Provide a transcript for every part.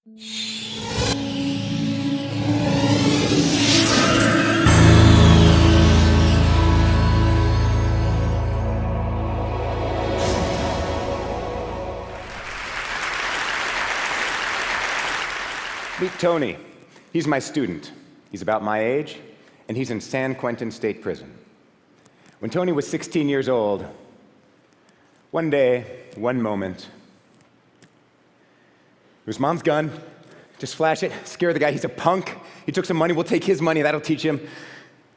Meet Tony. He's my student. He's about my age, and he's in San Quentin State Prison. When Tony was 16 years old, one day, one moment, it was Mom's gun. Just flash it, scare the guy. He's a punk. He took some money. We'll take his money. That'll teach him.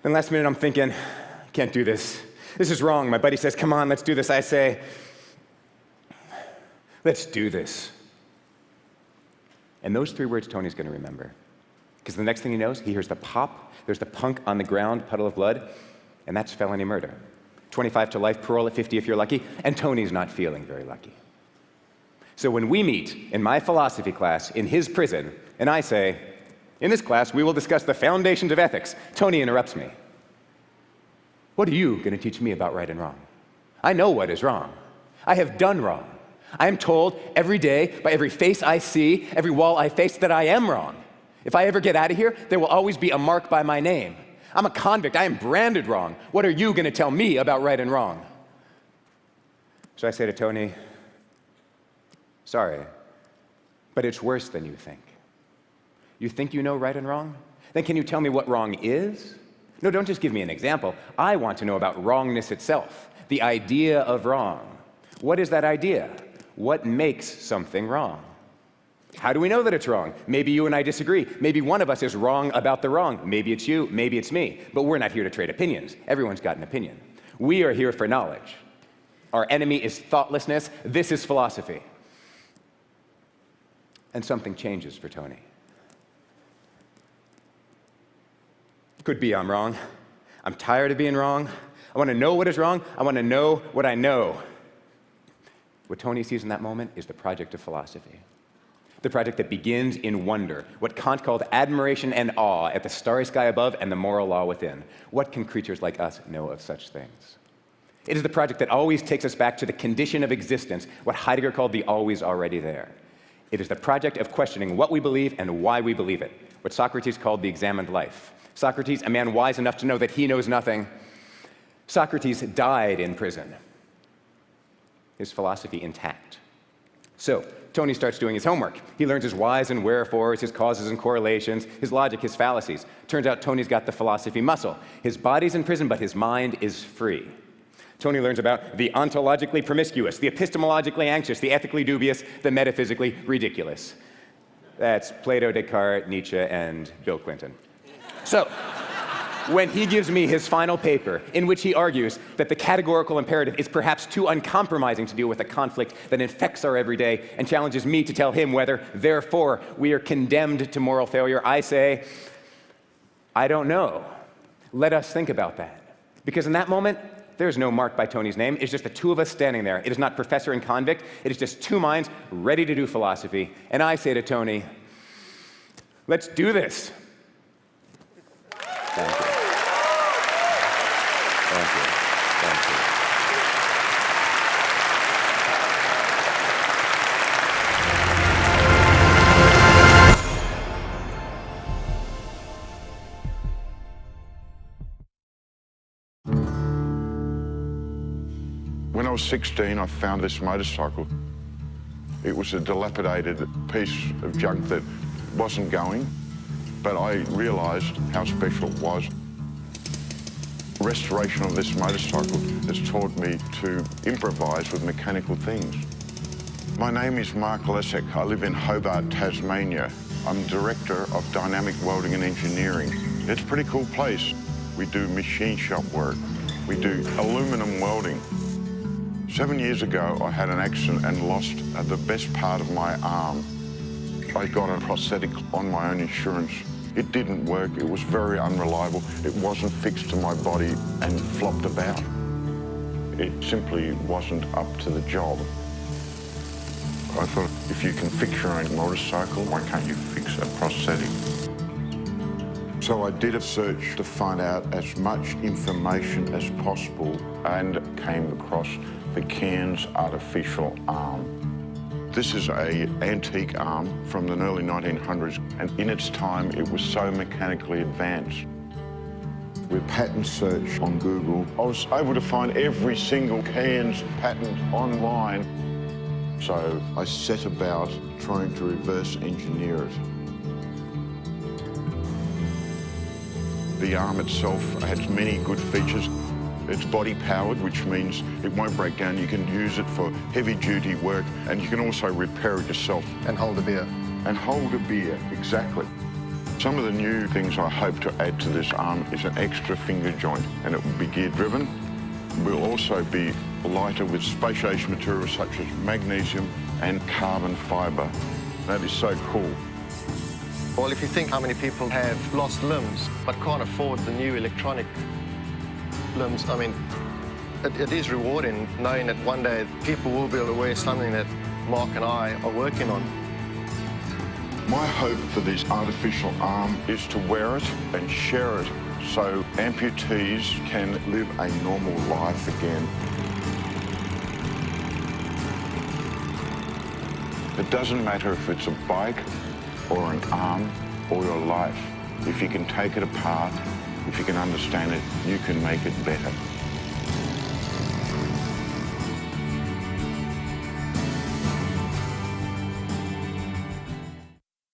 Then last minute, I'm thinking, I can't do this. This is wrong. My buddy says, come on, let's do this. I say, let's do this. And those 3 words Tony's going to remember. Because the next thing he knows, he hears the pop. There's the punk on the ground, puddle of blood. And that's felony murder. 25 to life, parole at 50 if you're lucky. And Tony's not feeling very lucky. So when we meet in my philosophy class in his prison, and I say, in this class, we will discuss the foundations of ethics, Tony interrupts me. What are you going to teach me about right and wrong? I know what is wrong. I have done wrong. I am told every day, by every face I see, every wall I face, that I am wrong. If I ever get out of here, there will always be a mark by my name. I'm a convict. I am branded wrong. What are you going to tell me about right and wrong? So I say to Tony, sorry, but it's worse than you think. You think you know right and wrong? Then can you tell me what wrong is? No, don't just give me an example. I want to know about wrongness itself, the idea of wrong. What is that idea? What makes something wrong? How do we know that it's wrong? Maybe you and I disagree. Maybe one of us is wrong about the wrong. Maybe it's you, maybe it's me. But we're not here to trade opinions. Everyone's got an opinion. We are here for knowledge. Our enemy is thoughtlessness. This is philosophy. And something changes for Tony. Could be I'm wrong. I'm tired of being wrong. I want to know what is wrong. I want to know what I know. What Tony sees in that moment is the project of philosophy. The project that begins in wonder, what Kant called admiration and awe at the starry sky above and the moral law within. What can creatures like us know of such things? It is the project that always takes us back to the condition of existence, what Heidegger called the always already there. It is the project of questioning what we believe and why we believe it, what Socrates called the examined life. Socrates, a man wise enough to know that he knows nothing. Socrates died in prison. His philosophy intact. So, Tony starts doing his homework. He learns his whys and wherefores, his causes and correlations, his logic, his fallacies. Turns out Tony's got the philosophy muscle. His body's in prison, but his mind is free. Tony learns about the ontologically promiscuous, the epistemologically anxious, the ethically dubious, the metaphysically ridiculous. That's Plato, Descartes, Nietzsche, and Bill Clinton. So, when he gives me his final paper, in which he argues that the categorical imperative is perhaps too uncompromising to deal with a conflict that infects our everyday and challenges me to tell him whether, therefore, we are condemned to moral failure, I say, I don't know. Let us think about that. Because in that moment, there's no mark by Tony's name. It's just the two of us standing there. It is not professor and convict. It is just two minds ready to do philosophy. And I say to Tony, let's do this. Thank you. Thank you. Thank you. When I was 16, I found this motorcycle. It was a dilapidated piece of junk that wasn't going, but I realised how special it was. Restoration of this motorcycle has taught me to improvise with mechanical things. My name is Mark Lesek. I live in Hobart, Tasmania. I'm Director of Dynamic Welding and Engineering. It's a pretty cool place. We do machine shop work. We do aluminum welding. 7 years ago, I had an accident and lost the best part of my arm. I got a prosthetic on my own insurance. It didn't work. It was very unreliable. It wasn't fixed to my body and flopped about. It simply wasn't up to the job. I thought, if you can fix your own motorcycle, why can't you fix a prosthetic? So I did a search to find out as much information as possible and came across the Cairns artificial arm. This is an antique arm from the early 1900s, and in its time, it was so mechanically advanced. With patent search on Google, I was able to find every single Cairns patent online. So I set about trying to reverse engineer it. The arm itself has many good features. It's body powered, which means it won't break down. You can use it for heavy duty work, and you can also repair it yourself. And hold a beer. And hold a beer, exactly. Some of the new things I hope to add to this arm is an extra finger joint, and it will be gear driven. Will also be lighter with spacious materials such as magnesium and carbon fibre. That is so cool. Well, if you think how many people have lost limbs but can't afford the new electronic limbs, I mean, it is rewarding knowing that one day people will be able to wear something that Mark and I are working on. My hope for this artificial arm is to wear it and share it so amputees can live a normal life again. It doesn't matter if it's a bike or an arm or your life. If you can take it apart, if you can understand it, you can make it better.